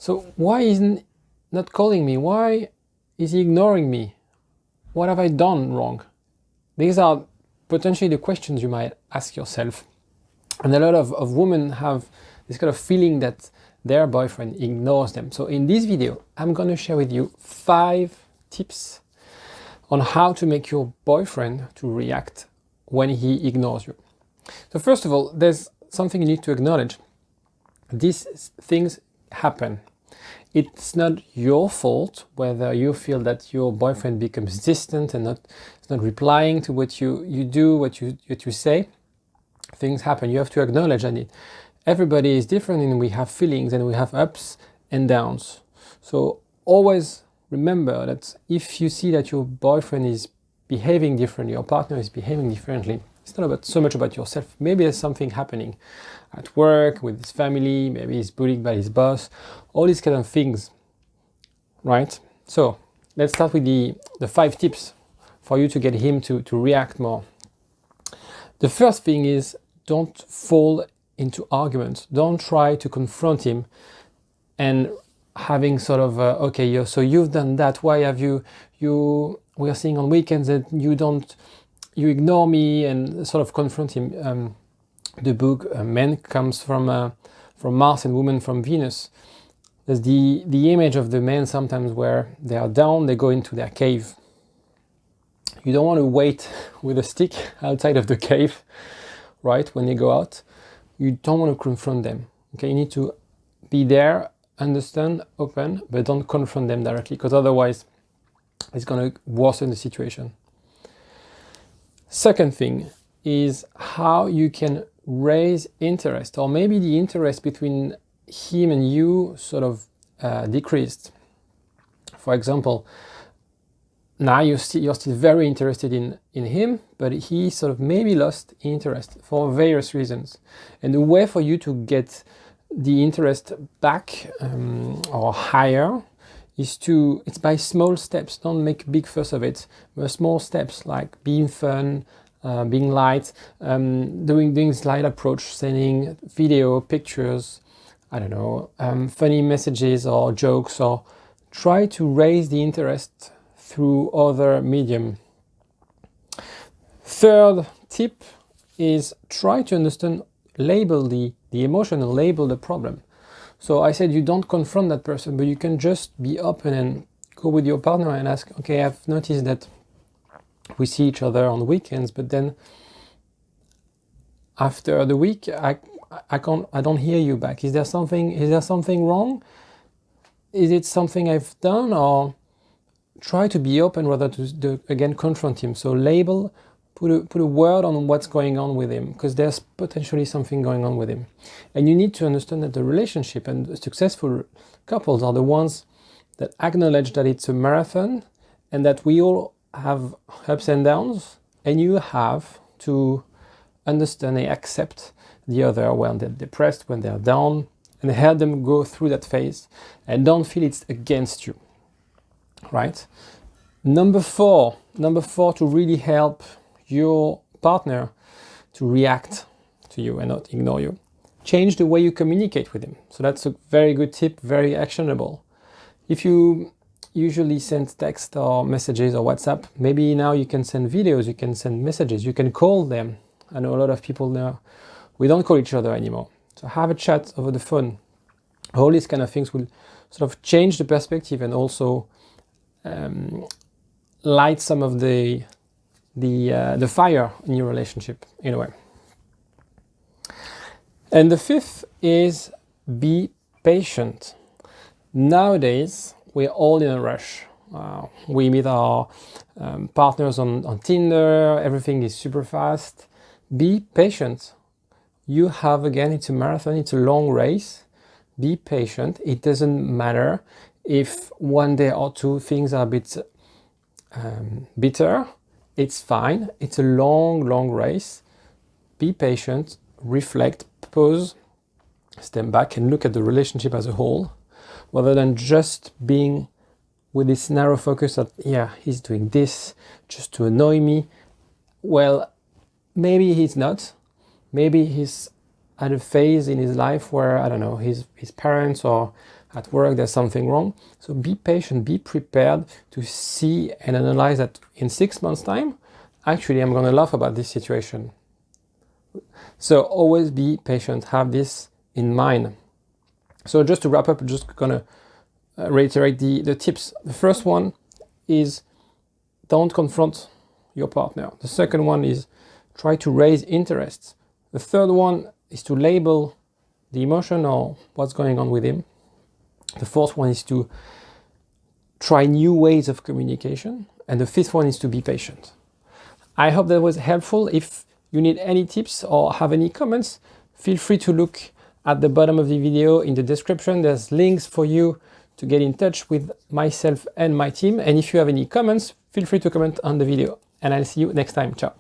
So why isn't not calling me? Why is he ignoring me? What have I done wrong? These are potentially the questions you might ask yourself. And a lot of women have this kind of feeling that their boyfriend ignores them. So in this video, I'm going to share with you 5 tips on how to make your boyfriend to react when he ignores you. So first of all, there's something you need to acknowledge. These things happen. It's not your fault whether you feel that your boyfriend becomes distant and is not replying to what you do, what you say. Things happen. You have to acknowledge that everybody is different and we have feelings and we have ups and downs. So always remember that if you see that your boyfriend is behaving differently, your partner is behaving differently, it's not so much about yourself. Maybe there's something happening at work, with his family, maybe he's bullied by his boss, all these kind of things, right? So let's start with the 5 tips for you to get him to react more. The first thing is, don't fall into arguments. Don't try to confront him and having sort of, okay, so you've done that, why have you we are seeing on weekends that you ignore me, and sort of confront him. The book Men comes from Mars and Women from Venus. There's the image of the men sometimes where they are down, they go into their cave. You don't want to wait with a stick outside of the cave, right? When they go out, you don't want to confront them. Okay, you need to be there, understand, open, but don't confront them directly, because otherwise it's going to worsen the situation. Second thing is how you can raise interest, or maybe the interest between him and you sort of decreased. For example, now you're still very interested in him, but he sort of maybe lost interest for various reasons. And the way for you to get the interest back or higher it's by small steps. Don't make a big fuss of it, but small steps like being fun, being light, doing slide approach, sending video, pictures, I don't know, funny messages or jokes, or try to raise the interest through other medium. Third tip is try to understand, label the emotion and label the problem. So I said you don't confront that person, but you can just be open and go with your partner and ask, okay, I've noticed that we see each other on the weekends, but then after the week, I don't hear you back. Is there something wrong? Is it something I've done? Or try to be open rather to again confront him. So label, put a word on what's going on with him, because there's potentially something going on with him. And you need to understand that the relationship and the successful couples are the ones that acknowledge that it's a marathon and that we all have ups and downs, and you have to understand and accept the other when they're depressed, when they're down, and help them go through that phase, and don't feel it's against you, right? Number four, to really help your partner to react to you and not ignore you, change the way you communicate with him. So that's a very good tip, very actionable. If you usually send text or messages or WhatsApp, maybe now you can send videos, you can send messages, you can call them. I know a lot of people now, we don't call each other anymore. So have a chat over the phone. All these kind of things will sort of change the perspective and also light some of the fire in your relationship in a way. And the fifth is be patient. Nowadays, we're all in a rush. We meet our partners on Tinder, everything is super fast. Be patient. You have, again, it's a marathon, it's a long race. Be patient. It doesn't matter if one day or two things are a bit bitter. It's fine. It's a long race. Be patient, reflect, pause, step back and look at the relationship as a whole, rather than just being with this narrow focus that, yeah, he's doing this just to annoy me. Well, maybe he's not. Maybe he's at a phase in his life where, I don't know, his parents or at work there's something wrong. So be patient, be prepared to see and analyze that in 6 months' time, actually I'm going to laugh about this situation. So always be patient, have this in mind. So just to wrap up, I'm just going to reiterate the tips. The first one is don't confront your partner. The second one is try to raise interest. The third one is to label the emotion or what's going on with him. The fourth one is to try new ways of communication. And the fifth one is to be patient. I hope that was helpful. If you need any tips or have any comments, feel free to look at the bottom of the video in the description. There's links for you to get in touch with myself and my team. And if you have any comments, feel free to comment on the video. And I'll see you next time. Ciao.